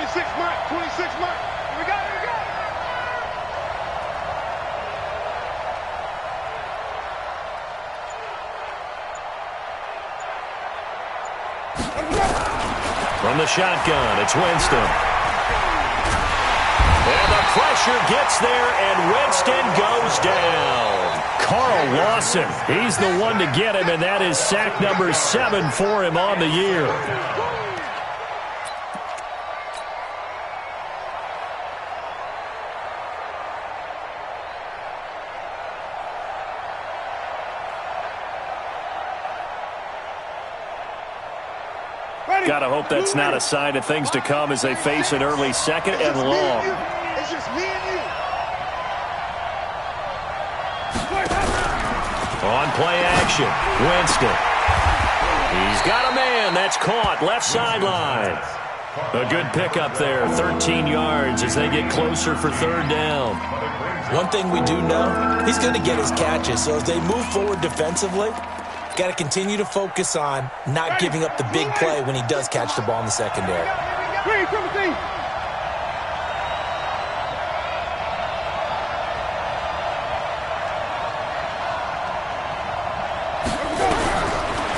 26 mark, 26 mark. Here we go, here we go. From the shotgun, it's Winston. And the pressure gets there, and Winston goes down. Carl Lawson, he's the one to get him, and that is sack number 7 for him on the year. Gotta hope that's not a sign of things to come as they face an early second and long. It's just me and you. On play action, Winston. He's got a man. That's caught left sideline. A good pickup there, 13 yards as they get closer for third down. One thing we do know, he's going to get his catches. So as they move forward defensively, got to continue to focus on not giving up the big play when he does catch the ball in the secondary.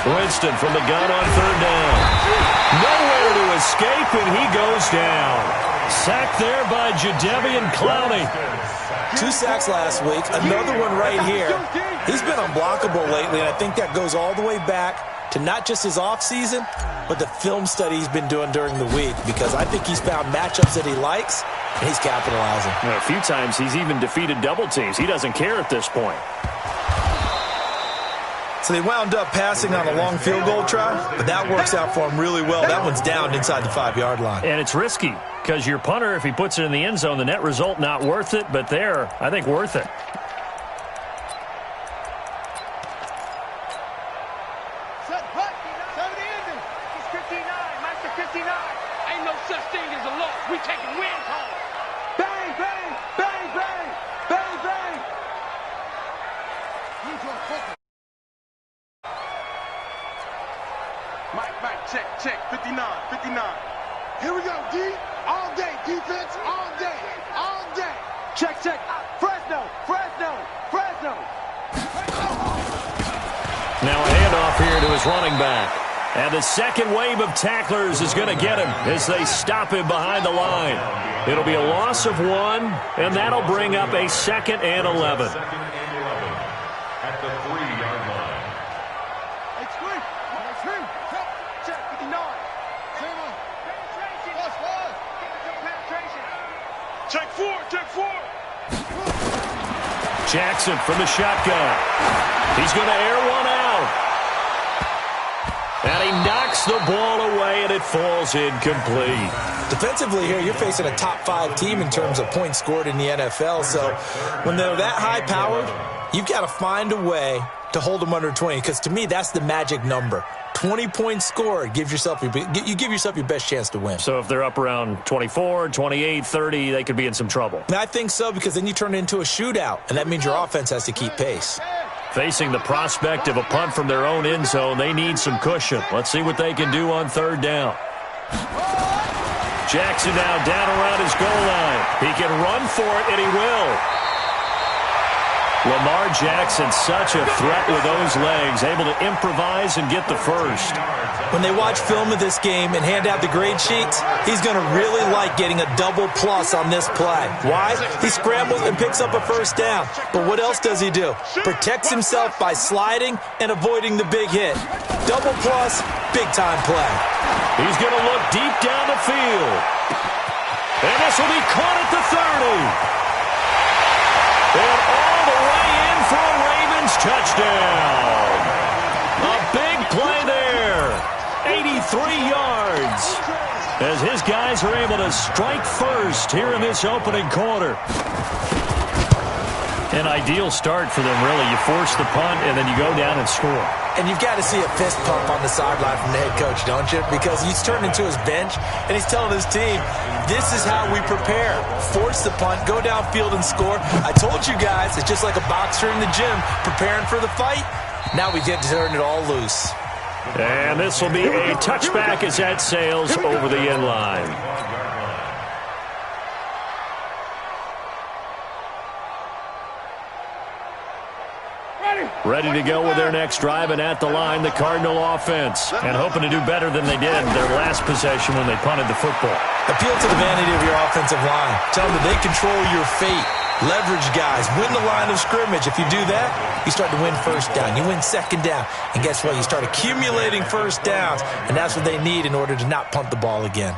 Winston from the gun on third down. Nowhere to escape, and he goes down. Sacked there by Jadeveon Clowney. 2 sacks last week, another one right here. He's been unblockable lately, and I think that goes all the way back to not just his offseason, but the film study he's been doing during the week, because I think he's found matchups that he likes, and he's capitalizing. A few times he's even defeated double teams. He doesn't care at this point. So they wound up passing on a long field goal try, but that works out for him really well. That one's down inside the 5-yard line. And it's risky because your punter, if he puts it in the end zone, the net result not worth it, but there, I think worth it. Set putt. 70 ending. He's 59. Master 59. Ain't no such thing as a loss. We taking wins home. Bang, bang, bang, bang, bang, bang. Mike, check, 59. Here we go, D. All day, defense, all day. Check. Fresno. Now a handoff here to his running back. And the second wave of tacklers is going to get him as they stop him behind the line. It'll be a loss of 1, and that'll bring up a 2nd and 11. At the 3-yard line. Check, 59. Check 4. Jackson from the shotgun. He's going to air one out. And he knocks the ball away, and it falls incomplete. Defensively here, you're facing a top 5 team in terms of points scored in the NFL. So when they're that high-powered, you've got to find a way to hold them under 20, because to me, that's the magic number. 20 points scored, you give yourself your best chance to win. So if they're up around 24, 28, 30, they could be in some trouble. And I think so, because then you turn it into a shootout, and that means your offense has to keep pace. Facing the prospect of a punt from their own end zone, they need some cushion. Let's see what they can do on third down. Jackson now down around his goal line. He can run for it, and he will. Lamar Jackson, such a threat with those legs, able to improvise and get the first. When they watch film of this game and hand out the grade sheets, he's going to really like getting a double plus on this play. Why? He scrambles and picks up a first down. But what else does he do? Protects himself by sliding and avoiding the big hit. Double plus, big-time play. He's going to look deep down the field. And this will be caught at the 30. And all the way in for a Ravens touchdown. A big play there. 83 yards. As his guys are able to strike first here in this opening quarter. An ideal start for them, really. You force the punt, and then you go down and score. And you've got to see a fist pump on the sideline from the head coach, don't you? Because he's turned into his bench, and he's telling his team, this is how we prepare. Force the punt, go downfield and score. I told you guys, it's just like a boxer in the gym preparing for the fight. Now we get to turn it all loose. And this will be a touchback as that sails over the end line. Ready to go with their next drive, and at the line, the Cardinal offense. And hoping to do better than they did in their last possession when they punted the football. Appeal to the vanity of your offensive line. Tell them that they control your fate. Leverage guys. Win the line of scrimmage. If you do that, you start to win first down. You win second down. And guess what? You start accumulating first downs. And that's what they need in order to not punt the ball again.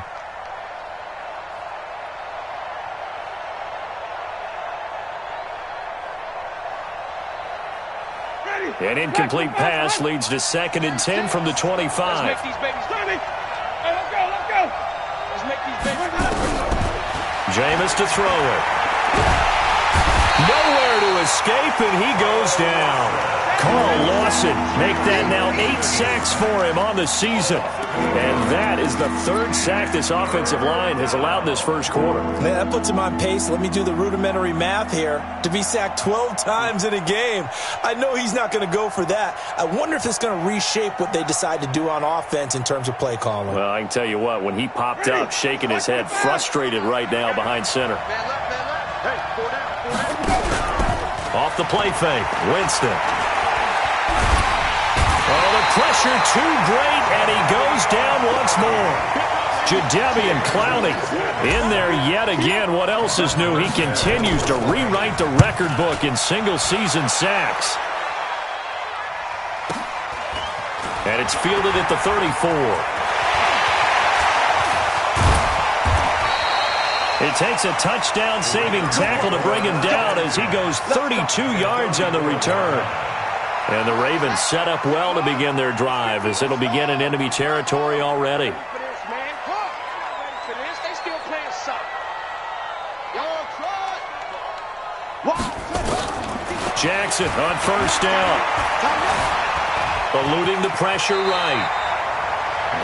An incomplete pass leads to 2nd and 10 from the 25. Let's make these babies ready. Hey, let's go. Let's make these babies ready. Jameis to throw it. Nowhere to escape, and he goes down. Carl Lawson make that now 8 sacks for him on the season. And that is the 3rd sack this offensive line has allowed in this first quarter. Man, that puts him on pace. Let me do the rudimentary math here. To be sacked 12 times in a game. I know he's not going to go for that. I wonder if it's going to reshape what they decide to do on offense in terms of play calling. Well, I can tell you what, when he popped up, shaking his head, frustrated right now behind center. Man left. Hey, 4 down. Off the play fake, Winston. Oh, the pressure too great, and he goes down once more. Jadeveon Clowney in there yet again. What else is new? He continues to rewrite the record book in single-season sacks. And it's fielded at the 34. It takes a touchdown-saving tackle to bring him down as he goes 32 yards on the return. And the Ravens set up well to begin their drive as it'll begin in enemy territory already. Jackson on first down. Eluding the pressure right.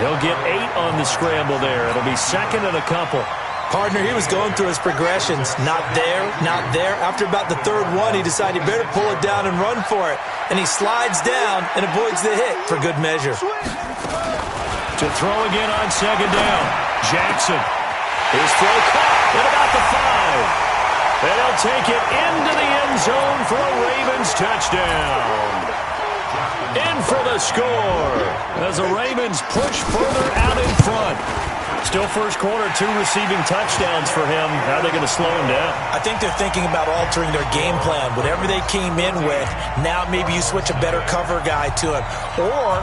He'll get 8 on the scramble there. It'll be 2nd and a couple. Partner, he was going through his progressions. Not there, not there. After about the 3rd one, he decided he better pull it down and run for it. And he slides down and avoids the hit for good measure. To throw again on 2nd down. Jackson. His throw caught at about the 5. And he'll take it into the end zone for a Ravens touchdown. In for the score as the Ravens push further out in front. Still first quarter, 2 receiving touchdowns for him. How are they going to slow him down? I think they're thinking about altering their game plan. Whatever they came in with, now maybe you switch a better cover guy to him. Or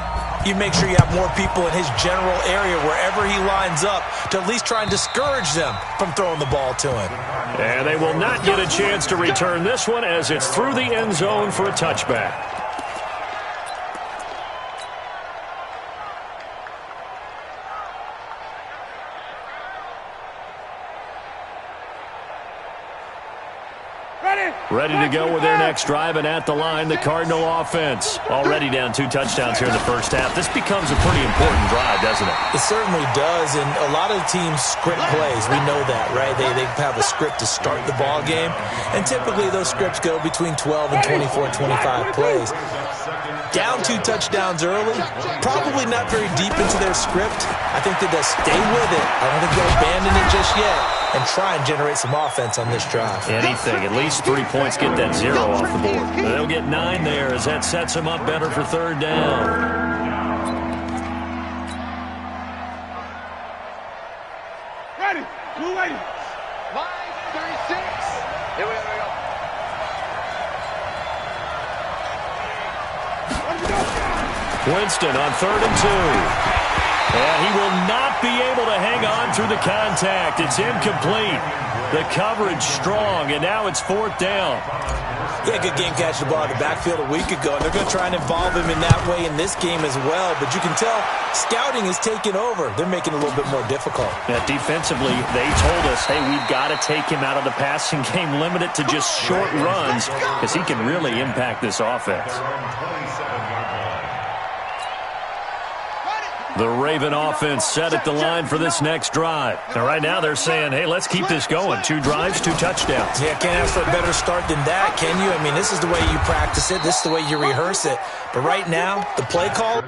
you make sure you have more people in his general area wherever he lines up to at least try and discourage them from throwing the ball to him. And they will not get a chance to return this one as it's through the end zone for a touchback. Ready to go with their next drive, and at the line, the Cardinal offense. Already down 2 touchdowns here in the first half. This becomes a pretty important drive, doesn't it? It certainly does, and a lot of teams script plays. We know that, right? They have a script to start the ball game, and typically those scripts go between 12 and 24, 25 plays. Down 2 touchdowns early, probably not very deep into their script. I think that they'll stay with it. I don't think they'll abandon it just yet and try and generate some offense on this drive. Anything, at least 3 points, get that 0 off the board. They'll get 9 there as that sets them up better for 3rd down. Ready. Blue lady. Line 36. Here we go. Winston on 3rd and 2. And he will not be able to hang on through the contact. It's incomplete. The coverage strong, and now it's 4th down. He had a good game catching the ball in the backfield a week ago, and they're going to try and involve him in that way in this game as well. But you can tell scouting is taking over. They're making it a little bit more difficult. Yeah, defensively, they told us, hey, we've got to take him out of the passing game, limit it to just short runs, because he can really impact this offense. The Raven offense set at the line for this next drive. And right now they're saying, hey, let's keep this going. 2 drives, 2 touchdowns. Yeah, can't ask for a better start than that, can you? I mean, this is the way you practice it. This is the way you rehearse it. But right now, the play call...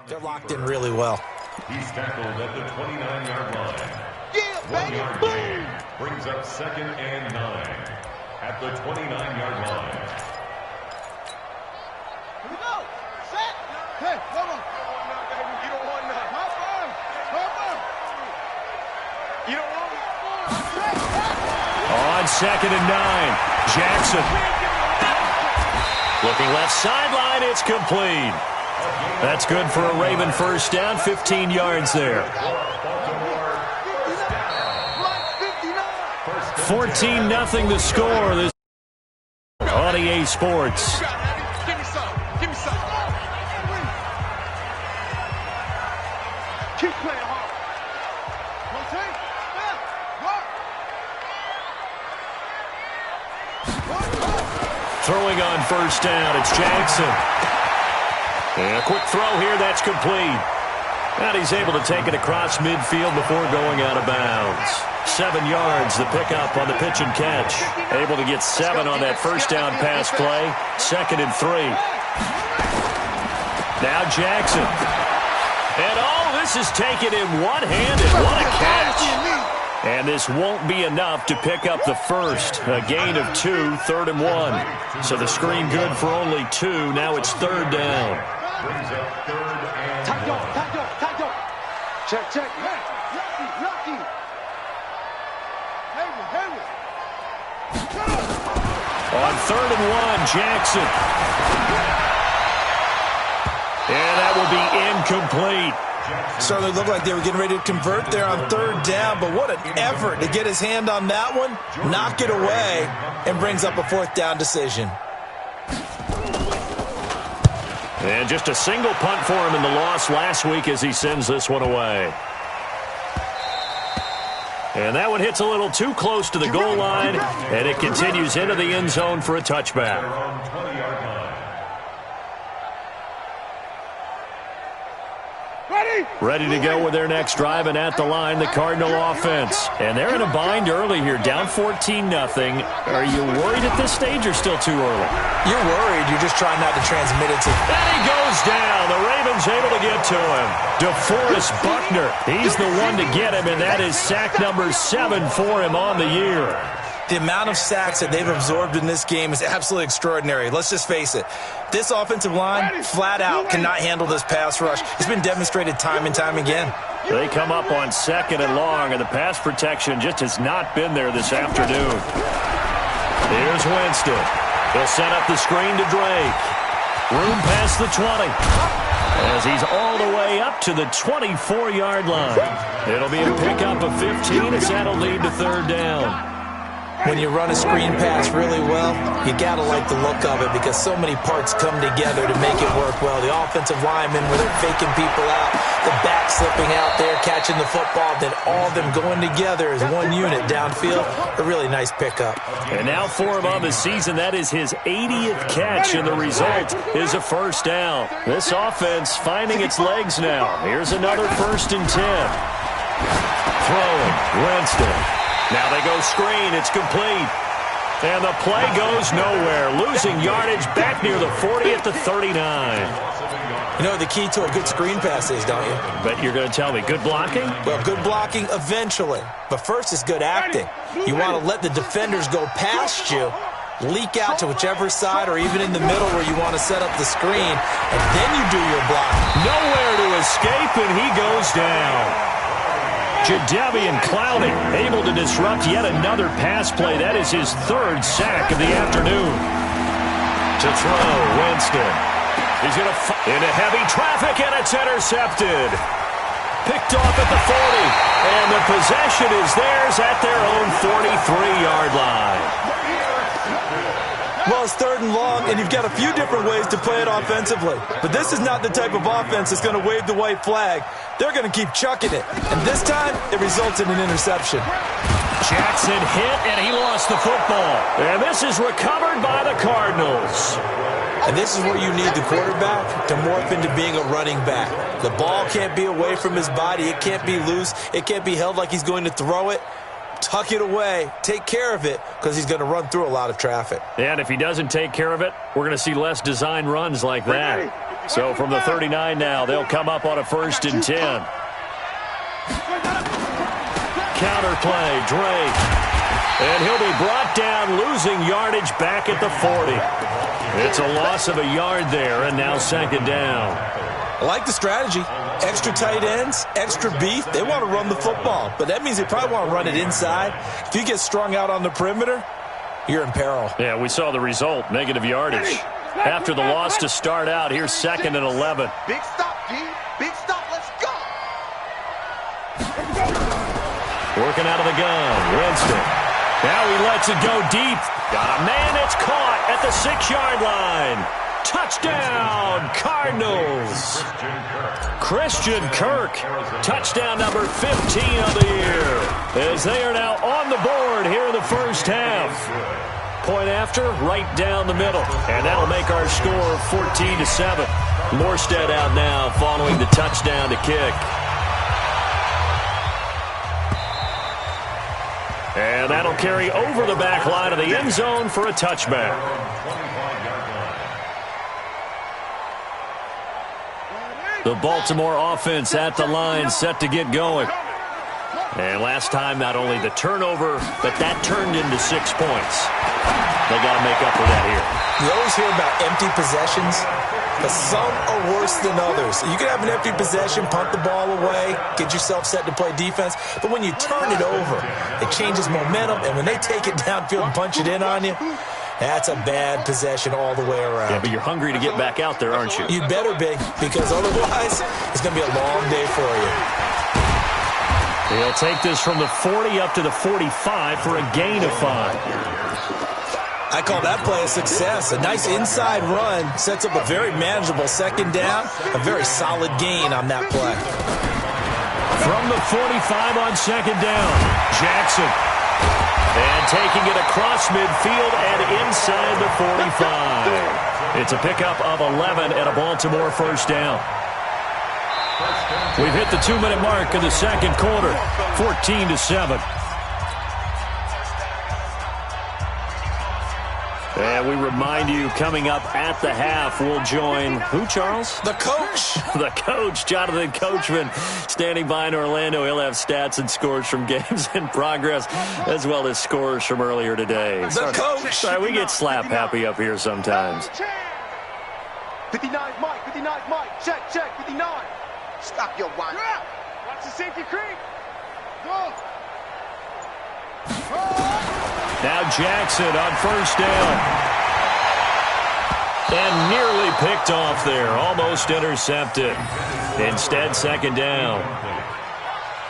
They're locked in really well. He's tackled at the 29-yard line. Yeah, baby, 1-yard boom! gain brings up 2nd and 9 at the 29-yard line. Here we go. Set. Hey, hold on. You don't want none. Hop on. You don't want none. On 2nd and 9, Jackson. Looking left sideline, it's complete. That's good for a Raven first down, 15 yards there. 14-0 the score. This on EA Sports. Give me some. Give me some. Keep playing hard. Throwing on first down, it's Jackson. And a quick throw here, that's complete. And he's able to take it across midfield before going out of bounds. 7 yards, the pickup on the pitch and catch. Able to get 7 on that first down pass play. 2nd and 3. Now Jackson. And this is taken in one-handed. What a catch. And this won't be enough to pick up the first. A gain of 2, 3rd and 1. So the screen good for only 2. Now it's 3rd down. Brings up 3rd and 1. Check. Hey, lucky. Hayward. On 3rd and 1, Jackson. And that will be incomplete. Certainly looked like they were getting ready to convert there on 3rd down, but what an effort to get his hand on that one, knock it away, and brings up a 4th down decision. And just a single punt for him in the loss last week as he sends this one away. And that one hits a little too close to the goal line, and it continues into the end zone for a touchback. Ready to go with their next drive, and at the line, the Cardinal offense. And they're in a bind early here, down 14-0. Are you worried at this stage or still too early? You're worried. You're just trying not to transmit it to... And he goes down. The Ravens able to get to him. DeForest Buckner, he's the one to get him, and that is sack number 7 for him on the year. The amount of sacks that they've absorbed in this game is absolutely extraordinary. Let's just face it. This offensive line, flat out, cannot handle this pass rush. It's been demonstrated time and time again. They come up on 2nd and long, and the pass protection just has not been there this afternoon. Here's Winston. He'll set up the screen to Drake. Room past the 20. As he's all the way up to the 24-yard line. It'll be a pickup of 15 as that'll lead to 3rd down. When you run a screen pass really well, you got to like the look of it because so many parts come together to make it work well. The offensive linemen, where they're faking people out, the back slipping out there, catching the football, then all of them going together as one unit downfield. A really nice pickup. And now for him on the season, that is his 80th catch, and the result is a first down. This offense finding its legs now. Here's another 1st and 10. Throwing, Winston. Now they go screen. It's complete. And the play goes nowhere. Losing yardage back near the 40 at the 39. You know the key to a good screen pass is, don't you? But you're going to tell me, good blocking? Well, good blocking eventually. But first is good acting. You want to let the defenders go past you, leak out to whichever side or even in the middle where you want to set up the screen, and then you do your blocking. Nowhere to escape, and he goes down. Jadeveon Clowney able to disrupt yet another pass play. That is his 3rd sack of the afternoon. To throw, Winston. He's going to into heavy traffic, and it's intercepted. Picked off at the 40, and the possession is theirs at their own 43-yard line. Well, it's 3rd and long, and you've got a few different ways to play it offensively. But this is not the type of offense that's going to wave the white flag. They're going to keep chucking it. And this time, it results in an interception. Jackson hit, and he lost the football. And this is recovered by the Cardinals. And this is where you need the quarterback to morph into being a running back. The ball can't be away from his body. It can't be loose. It can't be held like he's going to throw it. Tuck it away, take care of it, because he's going to run through a lot of traffic. And if he doesn't take care of it, we're going to see less design runs like that. So from the 39 now, they'll come up on a 1st and 10. Counter play, Drake. And he'll be brought down, losing yardage back at the 40. It's a loss of a yard there, and now 2nd down. I like the strategy. Extra tight ends, extra beef. They want to run the football, but that means they probably want to run it inside. If you get strung out on the perimeter, you're in peril. Yeah, we saw the result, negative yardage. After the loss to start out, here's 2nd and 11. Big stop, G. Big stop. Let's go. Working out of the gun, Winston. Now he lets it go deep. Got a man that's caught at the 6-yard line. Touchdown, Cardinals. Christian Kirk, touchdown number 15 of the year, as they are now on the board here in the first half. Point after, right down the middle, and that'll make our score 14-7. Morstead out now following the touchdown to kick. And that'll carry over the back line of the end zone for a touchback. The Baltimore offense at the line, set to get going. And last time, not only the turnover, but that turned into 6 points. They got to make up for that here. You always hear about empty possessions, but some are worse than others. You can have an empty possession, punt the ball away, get yourself set to play defense, but when you turn it over, it changes momentum, and when they take it downfield and punch it in on you, that's a bad possession all the way around. Yeah, but you're hungry to get back out there, aren't you? You better be, because otherwise, it's going to be a long day for you. He'll take this from the 40 up to the 45 for a gain of 5. I call that play a success. A nice inside run sets up a very manageable 2nd down, a very solid gain on that play. From the 45 on 2nd down, Jackson. And taking it across midfield and inside the 45. It's a pickup of 11 and a Baltimore 1st down. We've hit the 2-minute mark in the 2nd quarter, 14-7. And we remind you, coming up at the half, we'll join who, Charles? The coach. The coach, Jonathan Coachman, standing by in Orlando. He'll have stats and scores from games in progress, as well as scores from earlier today. The coach. Sorry, we get slap happy up here sometimes. 59 Mike, 59 Mike. Check, 59. Stop your whine. Watch the safety creep. Go. Now Jackson on 1st down. And nearly picked off there. Almost intercepted. Instead, 2nd down.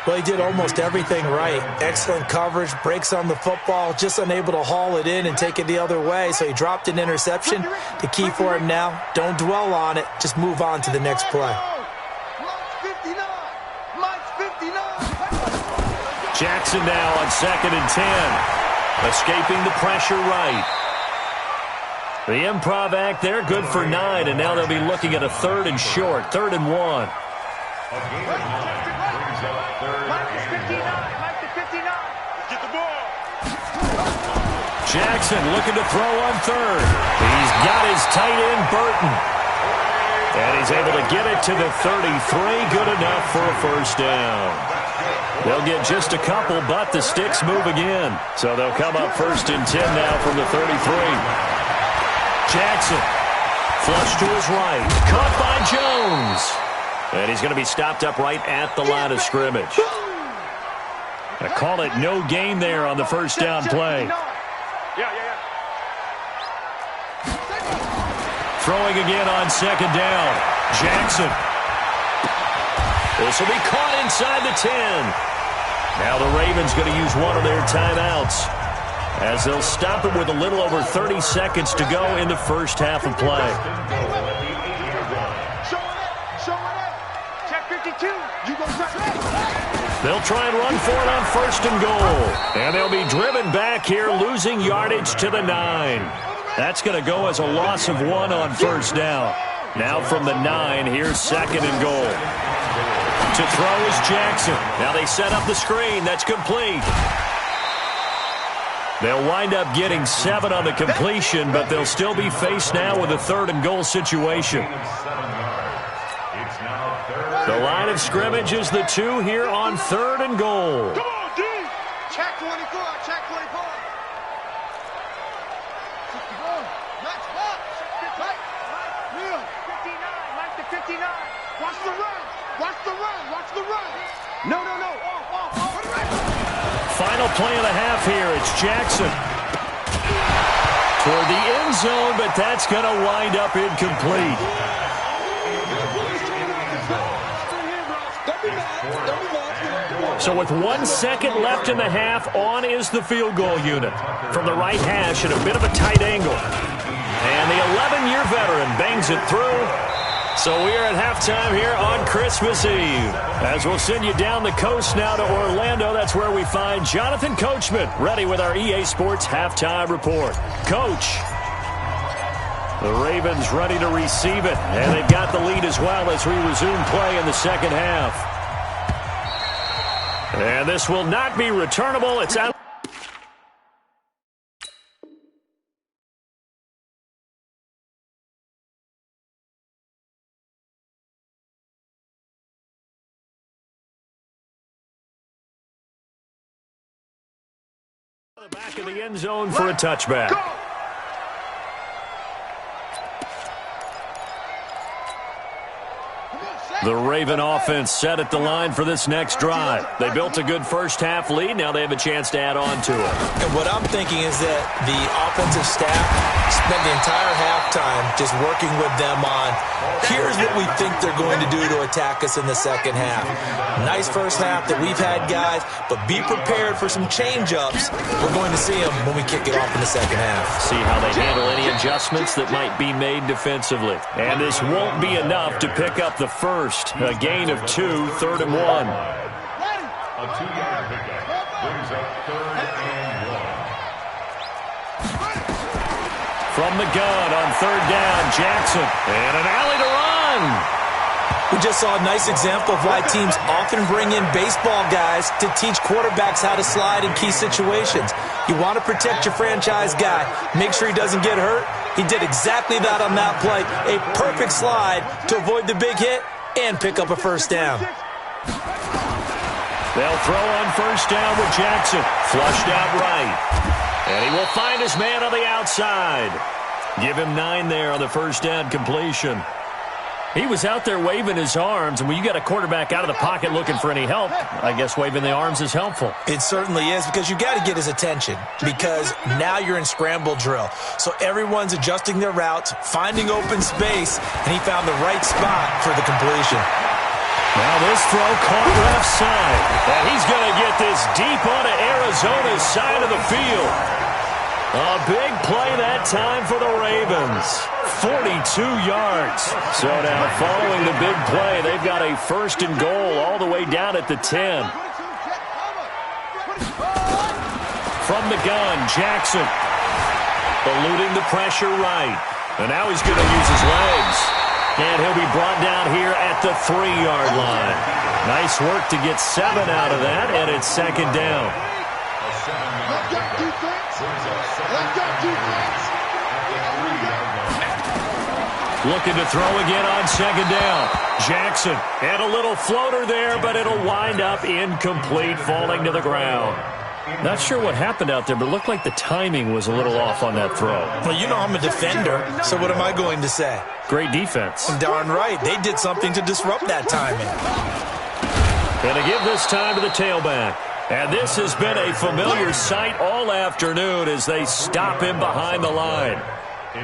Well, he did almost everything right. Excellent coverage, breaks on the football, just unable to haul it in and take it the other way. So he dropped an interception. The key for him now, don't dwell on it. Just move on to the next play. Jackson now on 2nd and 10. Escaping the pressure right. The improv act there, good for 9, and now they'll be looking at a 3rd and short, 3rd and 1. Mike is 59. Mike is 59. Get the ball. Jackson looking to throw on 3rd. He's got his tight end, Burton. And he's able to get it to the 33. Good enough for a 1st down. They'll get just a couple, but the sticks move again. So they'll come up 1st and 10 now from the 33. Jackson, flush to his right. Caught by Jones. And he's going to be stopped up right at the line of scrimmage. I call it no gain there on the 1st down play. Throwing again on 2nd down. Jackson. This will be caught inside the 10. Now the Ravens going to use one of their timeouts as they'll stop it with a little over 30 seconds to go in the first half of play. Check 52. You go They'll try and run for it on 1st and goal. And they'll be driven back here, losing yardage to the 9. That's going to go as a loss of 1 on 1st down. Now from the 9, here's 2nd and goal. To throw is Jackson. Now they set up the screen. That's complete. They'll wind up getting 7 on the completion, but they'll still be faced now with a 3rd and goal situation. The line of scrimmage is the 2 here on 3rd and goal. Come on, D! Check 24, check 24. Let's go. Right. Real. 59, Mike the 59. Watch the run. Watch the run. Watch the run. No. Final play of the half here. It's Jackson. Toward the end zone, but that's going to wind up incomplete. So with 1 second left in the half, on is the field goal unit. From the right hash at a bit of a tight angle. And the 11-year veteran bangs it through. So we are at halftime here on Christmas Eve. As we'll send you down the coast now to Orlando, that's where we find Jonathan Coachman, ready with our EA Sports halftime report. Coach, the Ravens ready to receive it, and they've got the lead as well as we resume play in the second half. And this will not be returnable. It's out. The back of the end zone for a touchback. The Raven offense set at the line for this next drive. They built a good first-half lead. Now they have a chance to add on to it. And what I'm thinking is that the offensive staff spent the entire halftime just working with them on, here's what we think they're going to do to attack us in the second half. Nice first half that we've had, guys, but be prepared for some change-ups. We're going to see them when we kick it off in the second half. See how they handle any adjustmts that might be made defensively. And this won't be enough to pick up the first. A gain of 2, 3rd and 1. A 2-yard pickup brings up 3rd and 1. From the gun on 3rd down, Jackson. And an alley to run. We just saw a nice example of why teams often bring in baseball guys to teach quarterbacks how to slide in key situations. You want to protect your franchise guy. Make sure he doesn't get hurt. He did exactly that on that play. A perfect slide to avoid the big hit and pick up a first down. They'll throw on first down with Jackson. Flushed out right. And he will find his man on the outside. Give him 9 there on the first down completion. He was out there waving his arms, and when you got a quarterback out of the pocket looking for any help, I guess waving the arms is helpful. It certainly is, because you got to get his attention, because now you're in scramble drill. So everyone's adjusting their routes, finding open space, and he found the right spot for the completion. Now this throw caught left side, and he's going to get this deep onto Arizona's side of the field. A big play that time for the Ravens. 42 yards. So now following the big play, they've got a 1st and goal all the way down at the 10. From the gun, Jackson. Eluding the pressure right. And now he's going to use his legs. And he'll be brought down here at the 3-yard line. Nice work to get 7 out of that, and it's 2nd down. Looking to throw again on 2nd down. Jackson, and a little floater there, but it'll wind up incomplete, falling to the ground. Not sure what happened out there, but it looked like the timing was a little off on that throw. Well, you know I'm a defender, so what am I going to say? Great defense. Darn right. They did something to disrupt that timing. And to give this time to the tailback. And this has been a familiar sight all afternoon as they stop him behind the line.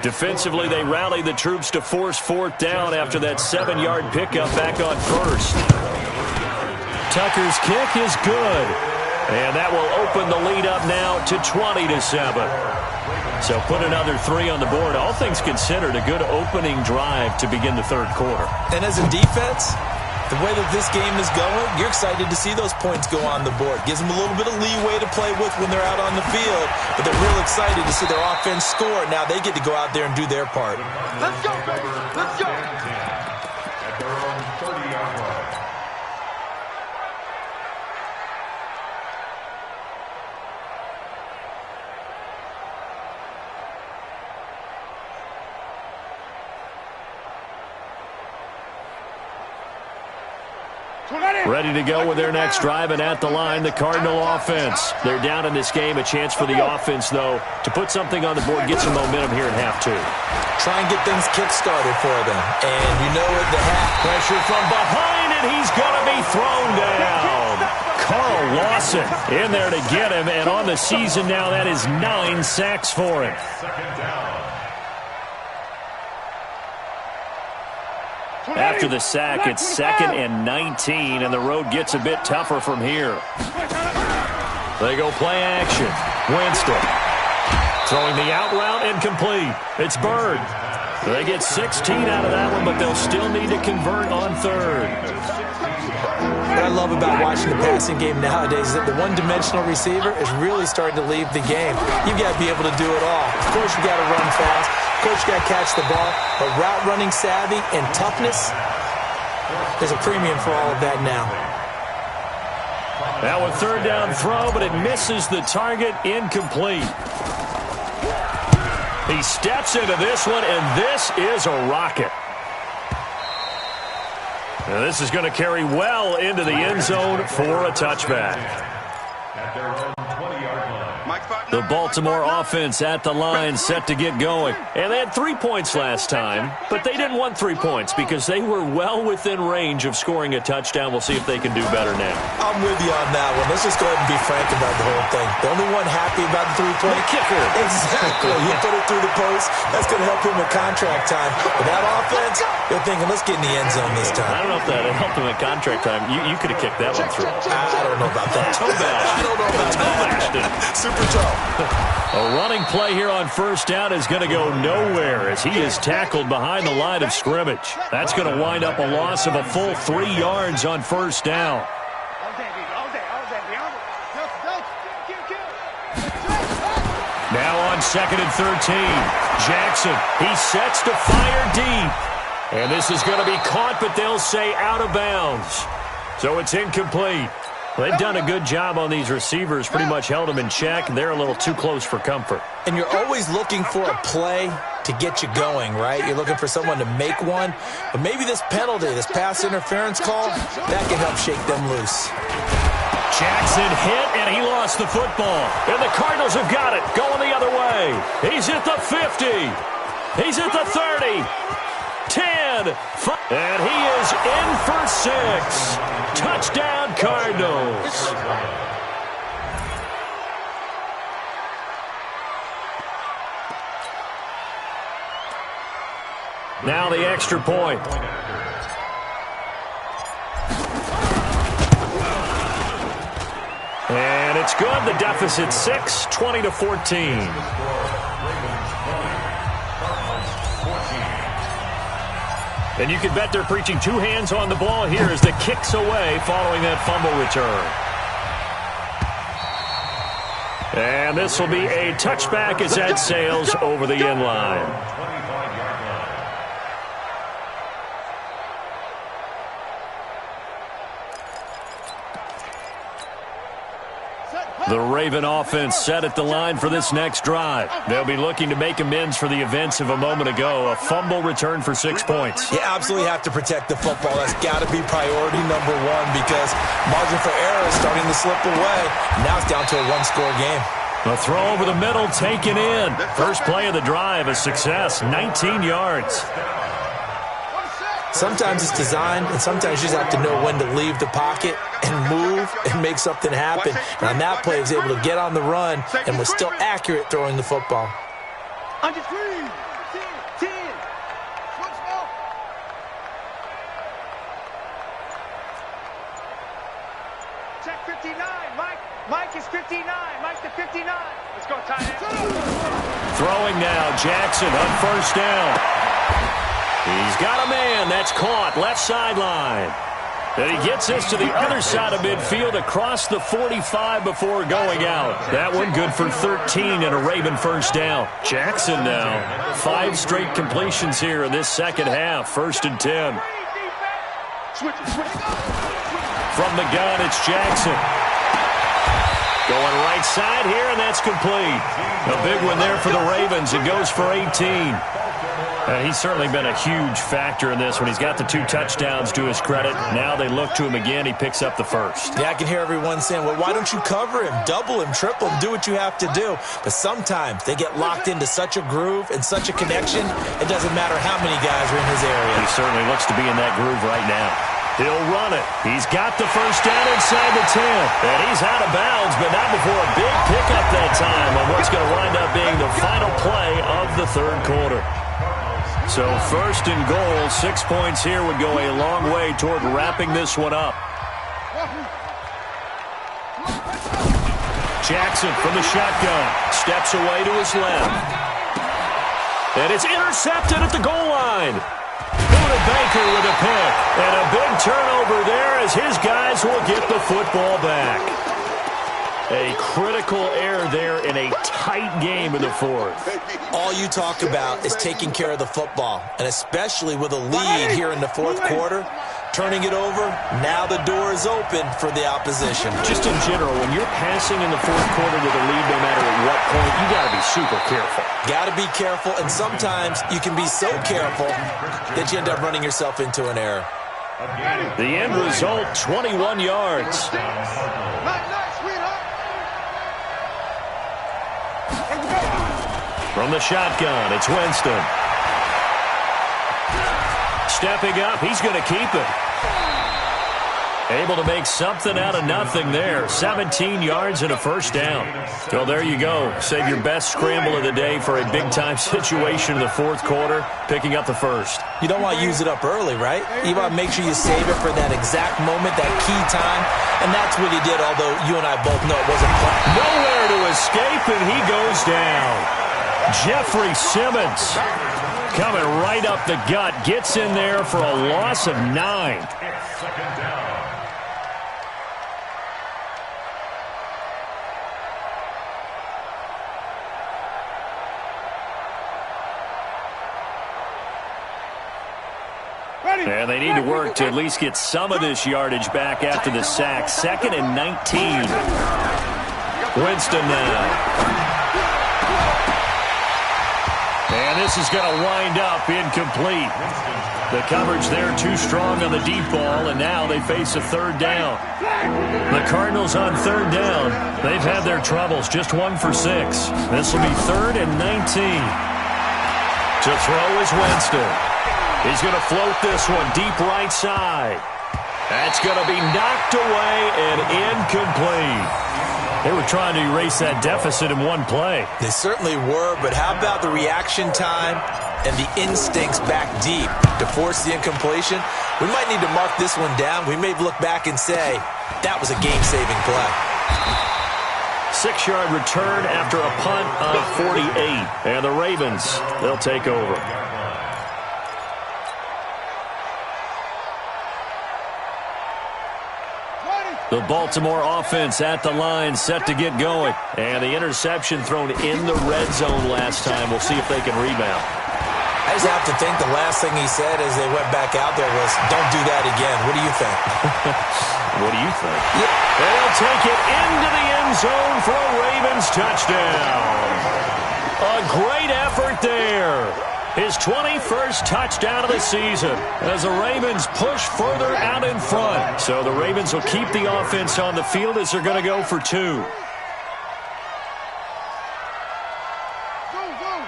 Defensively, they rally the troops to force 4th down after that 7-yard pickup back on 1st. Tucker's kick is good. And that will open the lead up now to 20-7. So put another 3 on the board. All things considered, a good opening drive to begin the 3rd quarter. And as a defense, the way that this game is going, you're excited to see those points go on the board. Gives them a little bit of leeway to play with when they're out on the field, but they're real excited to see their offense score. Now they get to go out there and do their part. Let's go, baby. Let's go. At their own 30-yard line. Ready to go with their next drive, and at the line, the Cardinal offense. They're down in this game. A chance for the offense, though, to put something on the board, get some momentum here in half two. Try and get things kick-started for them. And you know what, the half pressure from behind, and he's going to be thrown down. Carl Lawson in there to get him, and on the season now, that is 9 sacks for him. After the sack, it's 2nd and 19, and the road gets a bit tougher from here. They go play action. Winston throwing the out route, incomplete. It's Bird. They get 16 out of that one, but they'll still need to convert on third. What I love about watching the passing game nowadays is that the one-dimensional receiver is really starting to leave the game. You've got to be able to do it all. Of course, you got to run fast. Of course, you got to catch the ball. But route running savvy and toughness, there's a premium for all of that now. Now a third down throw, but it misses the target, incomplete. He steps into this one, and this is a rocket. Now this is going to carry well into the end zone for a touchback. The Baltimore offense at the line, set to get going. And they had 3 points last time, but they didn't want 3 points because they were well within range of scoring a touchdown. We'll see if they can do better now. I'm with you on that one. Let's just go ahead and be frank about the whole thing. The only one happy about the three-point kicker. Exactly. You put it through the post. That's going to help him with contract time. But that offense, they're thinking, let's get in the end zone this time. I don't know if that helped him at contract time. You could have kicked that one through. I don't know about that. Toe bash. I don't know about that. Super toe. A running play here on first down is going to go nowhere as he is tackled behind the line of scrimmage. That's going to wind up a loss of a full 3 yards on first down. Now on 2nd and 13. Jackson, he sets to fire deep. And this is going to be caught, but they'll say out of bounds. So it's incomplete. They've done a good job on these receivers, pretty much held them in check. They're a little too close for comfort. And you're always looking for a play to get you going, right? You're looking for someone to make one. But maybe this penalty, this pass interference call, that can help shake them loose. Jackson hit, and he lost the football. And the Cardinals have got it, going the other way. He's at the 50. He's at the 30. 10. 5, and he is in for 6. Touchdown, Cardinals. Now the extra point. And it's good. The deficit 6, 20-14. And you can bet they're preaching 2 hands on the ball here as the kick's away following that fumble return. And this will be a touchback as that sails over the end line. The Raven offense set at the line for this next drive. They'll be looking to make amends for the events of a moment ago. A fumble return for 6 points. You absolutely have to protect the football. That's got to be priority number 1 because margin for error is starting to slip away. Now it's down to a 1-score game. A throw over the middle taken in. First play of the drive, a success, 19 yards. Sometimes it's designed, and sometimes you just have to know when to leave the pocket and move and make something happen. And on that play, he was able to get on the run and was still accurate throwing the football. Under 3, 10. Check 59. Mike is 59. Mike's the 59. Let's go, tight end. Throwing now, Jackson on first down. He's got a man. That's caught. Left sideline. And he gets this to the other side of midfield across the 45 before going out. That one good for 13 and a Raven first down. Jackson now. 5 straight completions here in this second half. 1st and 10. From the gun, it's Jackson. Going right side here, and that's complete. A big one there for the Ravens. It goes for 18. He's certainly been a huge factor in this when he's got the 2 touchdowns to his credit. Now they look to him again. He picks up the first. Yeah, I can hear everyone saying, well, why don't you cover him? Double him, triple him, do what you have to do. But sometimes they get locked into such a groove and such a connection, it doesn't matter how many guys are in his area. He certainly looks to be in that groove right now. He'll run it. He's got the first down inside the 10. And he's out of bounds, but not before a big pickup that time on what's going to wind up being the final play of the third quarter. So first and goal, 6 points here would go a long way toward wrapping this one up. Jackson from the shotgun. Steps away to his left. And it's intercepted at the goal line. Buda Baker with a pick. And a big turnover there as his guys will get the football back. A critical error there in a tight game in the fourth. All you talk about is taking care of the football, and especially with a lead here in the fourth quarter, turning it over, now the door is open for the opposition. Just in general, when you're passing in the fourth quarter with a lead, no matter at what point, you got to be super careful. Got to be careful, and sometimes you can be so careful that you end up running yourself into an error. The end result, 21 yards. From the shotgun, it's Winston. Stepping up, he's going to keep it. Able to make something out of nothing there. 17 yards and a first down. So there you go. Save your best scramble of the day for a big-time situation in the fourth quarter, picking up the first. You don't want to use it up early, right? You want to make sure you save it for that exact moment, that key time. And that's what he did, although you and I both know it wasn't planned. Nowhere to escape, and he goes down. Jeffrey Simmons coming right up the gut. Gets in there for a loss of 9. It's second down. And they need to work to at least get some of this yardage back after the sack. 2nd and 19. Winston now. And this is going to wind up incomplete. The coverage there too strong on the deep ball, and now they face a third down. The Cardinals on third down. They've had their troubles, just 1 for 6. This will be 3rd and 19. To throw is Winston. He's going to float this one deep right side. That's going to be knocked away and incomplete. They were trying to erase that deficit in one play. They certainly were, but how about the reaction time and the instincts back deep to force the incompletion? We might need to mark this one down. We may look back and say, that was a game-saving play. 6-yard return after a punt of 48. And the Ravens, they'll take over. The Baltimore offense at the line, set to get going. And the interception thrown in the red zone last time. We'll see if they can rebound. I just have to think the last thing he said as they went back out there was, don't do that again. What do you think? What do you think? Yeah. They'll take it into the end zone for a Ravens touchdown. A great effort there. His 21st touchdown of the season as the Ravens push further out in front. So the Ravens will keep the offense on the field as they're going to go for 2. Go, go.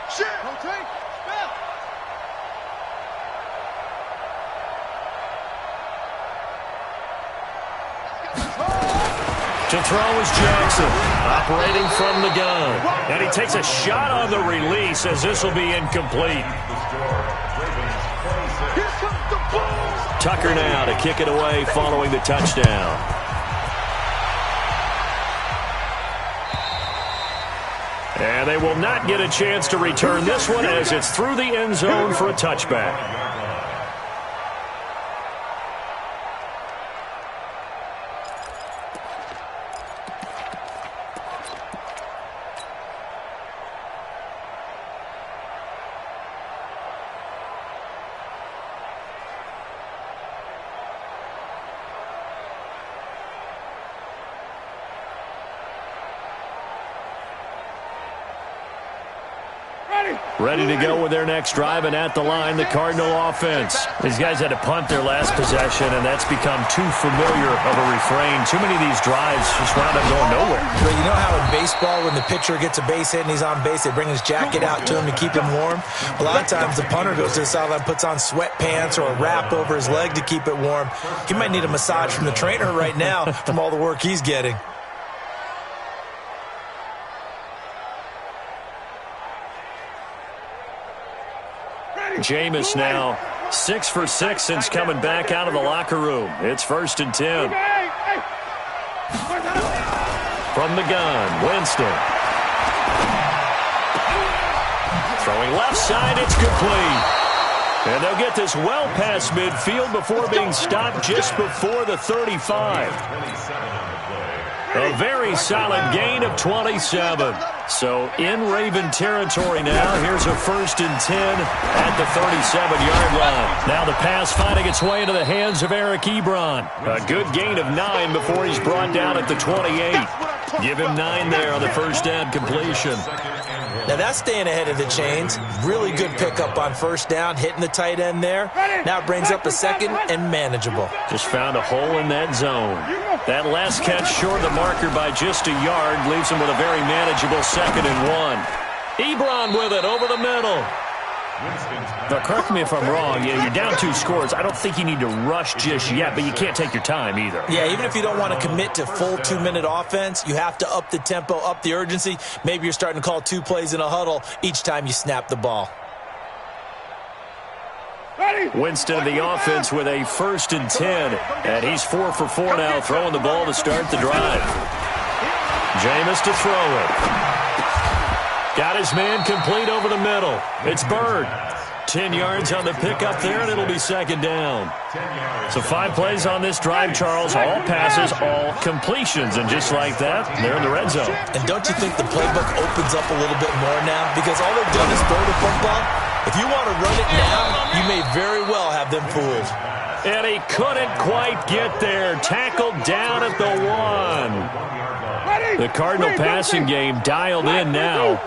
Shit. Rotate. Step. To throw is Jackson, operating from the gun. And he takes a shot on the release as this will be incomplete. Tucker now to kick it away following the touchdown. And they will not get a chance to return this one as it's through the end zone for a touchback. Ready to go with their next drive, and at the line, the Cardinal offense. These guys had to punt their last possession, and that's become too familiar of a refrain. Too many of these drives just wound up going nowhere. But you know how in baseball, when the pitcher gets a base hit and he's on base, they bring his jacket out to him to keep him warm? A lot of times the punter goes to the sideline, puts on sweatpants or a wrap over his leg to keep it warm. He might need a massage from the trainer right now from all the work he's getting. Jameis now 6 for 6 since coming back out of the locker room. It's 1st and 10. From the gun, Winston. Throwing left side, it's complete. And they'll get this well past midfield before being stopped just before the 35. A very solid gain of 27. So in Raven territory now. Here's a 1st and 10 at the 37-yard line. Now the pass finding its way into the hands of Eric Ebron. A good gain of 9 before he's brought down at the 28. Give him 9 there on the first down completion. Now that's staying ahead of the chains. Really good pickup on first down, hitting the tight end there. Now it brings up a 2nd and manageable. Just found a hole in that zone. That last catch short of the marker by just a yard leaves him with a very manageable 2nd and 1. Ebron with it over the middle. Now, correct me if I'm wrong. You're down 2 scores. I don't think you need to rush just yet, but you can't take your time either. Yeah, even if you don't want to commit to full 2-minute offense, you have to up the tempo, up the urgency. Maybe you're starting to call 2 plays in a huddle each time you snap the ball. Winston, the offense, with a 1st and 10, and he's 4 for 4 now, throwing the ball to start the drive. Jameis to throw it. Got his man complete over the middle. It's Bird. 10 yards on the pickup there, and it'll be 2nd down. So 5 plays on this drive, Charles. All passes, all completions. And just like that, they're in the red zone. And don't you think the playbook opens up a little bit more now? Because all they've done is throw the football. If you want to run it now, you may very well have them fooled. And he couldn't quite get there. Tackled down at the 1. The Cardinal passing game dialed in now.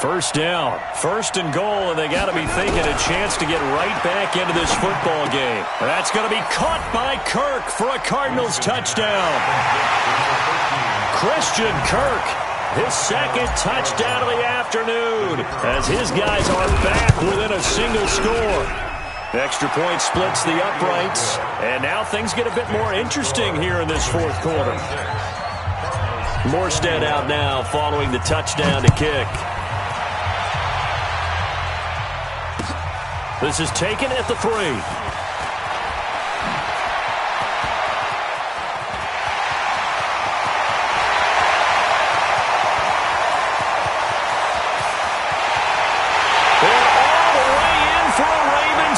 First down, 1st and goal, and they got to be thinking a chance to get right back into this football game. That's going to be caught by Kirk for a Cardinals touchdown. Christian Kirk, his 2nd touchdown of the afternoon, as his guys are back within a single score. Extra point splits the uprights, and now things get a bit more interesting here in this 4th quarter. Morstead out now following the touchdown to kick. This is taken at the 3.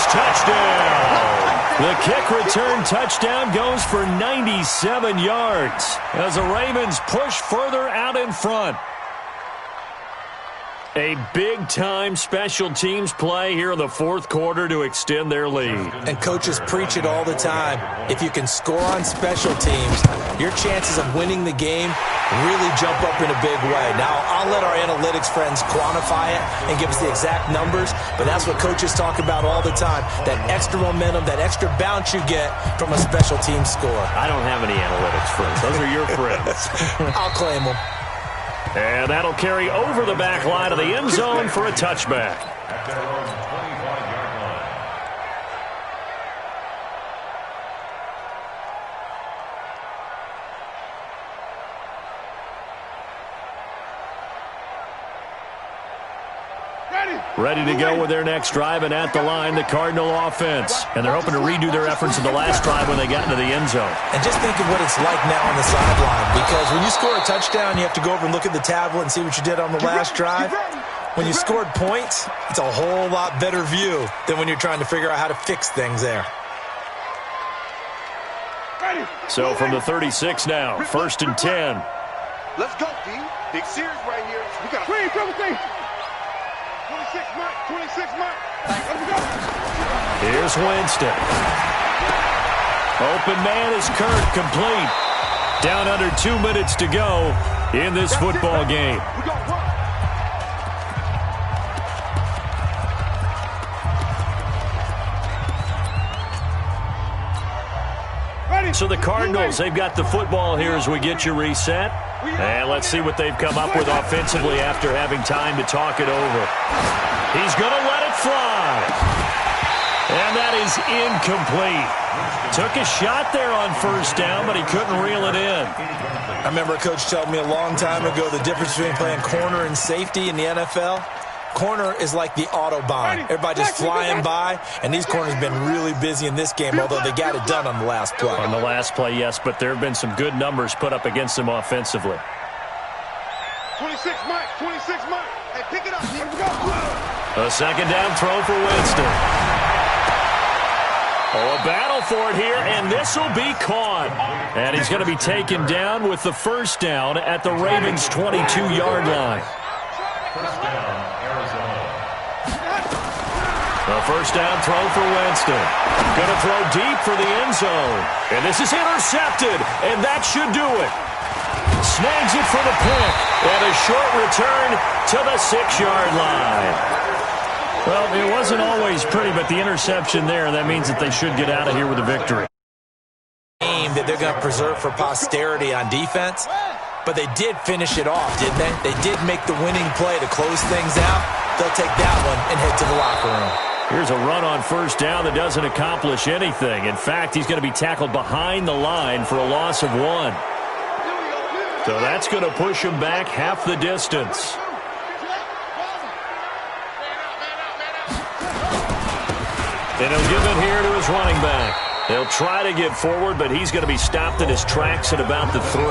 Touchdown. The kick return touchdown goes for 97 yards as the Ravens push further out in front. A big-time special teams play here in the 4th quarter to extend their lead. And coaches preach it all the time. If you can score on special teams, your chances of winning the game really jump up in a big way. Now, I'll let our analytics friends quantify it and give us the exact numbers, but that's what coaches talk about all the time, that extra momentum, that extra bounce you get from a special team score. I don't have any analytics friends. Those are your friends. I'll claim them. And that'll carry over the back line of the end zone for a touchback. At their own 25-yard line. Ready to go with their next drive, and at the line, the Cardinal offense. And they're hoping to redo their efforts in the last drive when they got into the end zone. And just think of what it's like now on the sideline, because when you score a touchdown, you have to go over and look at the tablet and see what you did on the last drive. When you scored points, it's a whole lot better view than when you're trying to figure out how to fix things there. So from the 36 now, 1st and 10. Let's go, D. Big series right here. We got a 26 mark. Let's go. Here's Winston. Open man is Kirk, complete. Down under 2 minutes to go in this football game. So the Cardinals, they've got the football here as we get you reset. And let's see what they've come up with offensively after having time to talk it over. He's going to let it fly. And that is incomplete. Took a shot there on first down, but he couldn't reel it in. I remember a coach telling me a long time ago the difference between playing corner and safety in the NFL. Corner is like the Autobahn. Everybody just flying by, and these corners have been really busy in this game, although they got it done on the last play. On the last play, yes, but there have been some good numbers put up against them offensively. 26 Mike, 26 Mike. Hey, pick it up. Here we go. A second down throw for Winston. Oh, a battle for it here, and this will be caught. And he's going to be taken down with the first down at the Ravens' 22-yard line. First down, Arizona. A first down throw for Winston. Going to throw deep for the end zone. And this is intercepted, and that should do it. Snags it for the pick, and a short return to the 6-yard line. Well, it wasn't always pretty, but the interception there, that means that they should get out of here with a victory. Game that they're going to preserve for posterity on defense, but they did finish it off, didn't they? They did make the winning play to close things out. They'll take that one and head to the locker room. Here's a run on first down that doesn't accomplish anything. In fact, he's going to be tackled behind the line for a loss of 1. So that's going to push him back half the distance. And he'll give it here to his running back. They'll try to get forward, but he's going to be stopped in his tracks at about the 3.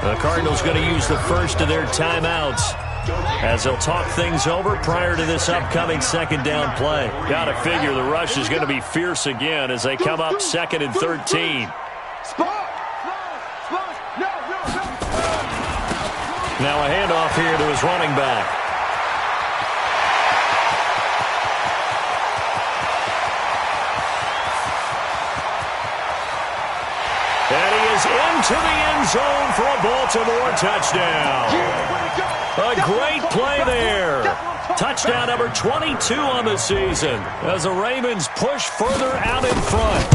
The Cardinals going to use the first of their timeouts as they'll talk things over prior to this upcoming second down play. Got to figure the rush is going to be fierce again as they come up 2nd and 13. Now a handoff here to his running back. And he is into the end zone for a Baltimore touchdown. A great play there. Touchdown number 22 on the season as the Ravens push further out in front.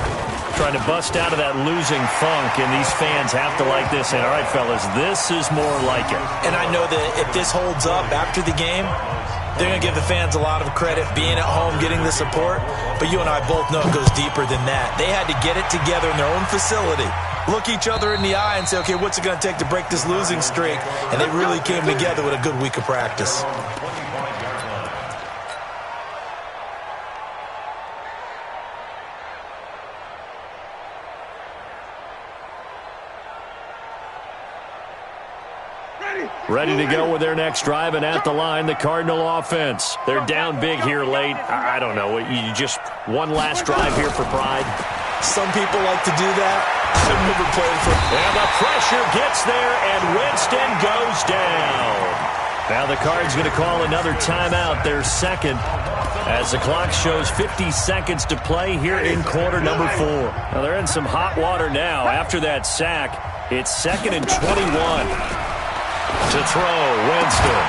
Trying to bust out of that losing funk, and these fans have to like this. And all right, fellas, this is more like it. And I know that if this holds up after the game, they're going to give the fans a lot of credit being at home, getting the support. But you and I both know it goes deeper than that. They had to get it together in their own facility, look each other in the eye and say, okay, what's it going to take to break this losing streak? And they really came together with a good week of practice. Ready to go with their next drive, and at the line, the Cardinal offense. They're down big here late. I don't know. You just one last drive here for pride. Some people like to do that. I've never played for. And the pressure gets there, and Winston goes down. Now the Cards going to call another timeout, their second, as the clock shows 50 seconds to play here in quarter number 4. Now they're in some hot water now. After that sack, it's 2nd and 21. To throw, Winston.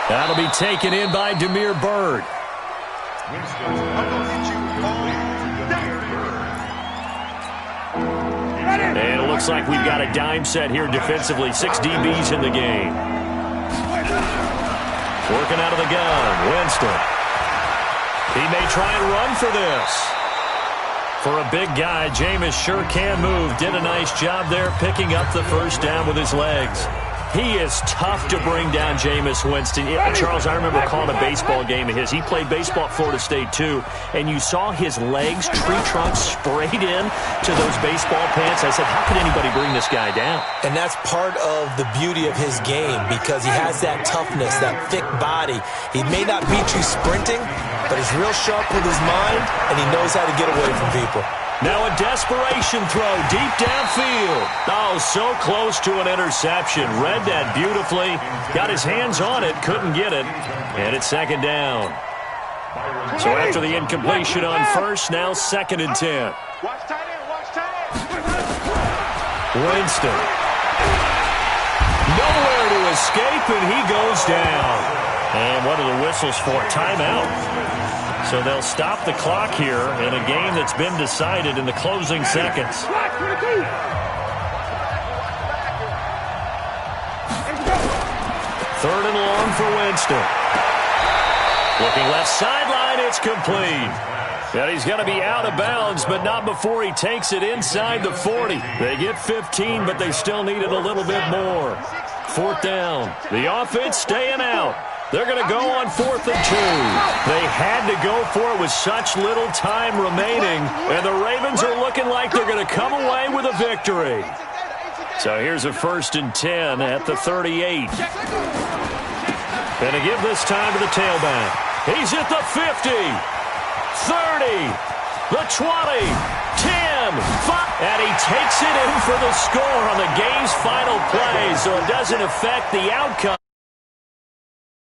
That'll be taken in by Demir Bird. And it looks like we've got a dime set here defensively. 6 DBs in the game. Working out of the gun, Winston. He may try and run for this. For a big guy, Jameis sure can move. Did a nice job there picking up the first down with his legs. He is tough to bring down, Jameis Winston. Charles, I remember calling a baseball game of his. He played baseball at Florida State, too, and you saw his legs, tree trunks sprayed in to those baseball pants. I said, how could anybody bring this guy down? And that's part of the beauty of his game because he has that toughness, that thick body. He may not beat you sprinting, but he's real sharp with his mind, and he knows how to get away from people. Now a desperation throw deep downfield. Oh, so close to an interception. Read that beautifully. Got his hands on it, couldn't get it. And it's 2nd down. So after the incompletion on first, now 2nd and 10. Watch tight end, watch tight end. Winston. Nowhere to escape, and he goes down. And what are the whistles for? Timeout. So they'll stop the clock here in a game that's been decided in the closing seconds. Third and long for Winston. Looking left sideline, it's complete. And he's going to be out of bounds, but not before he takes it inside the 40. They get 15, but they still needed a little bit more. Fourth down. The offense staying out. They're going to go on 4th and 2. They had to go for it with such little time remaining, and the Ravens are looking like they're going to come away with a victory. So here's a 1st and 10 at the 38. And to give this time to the tailback. He's at the 50, 30, the 20, 10, 5. And he takes it in for the score on the game's final play, so it doesn't affect the outcome.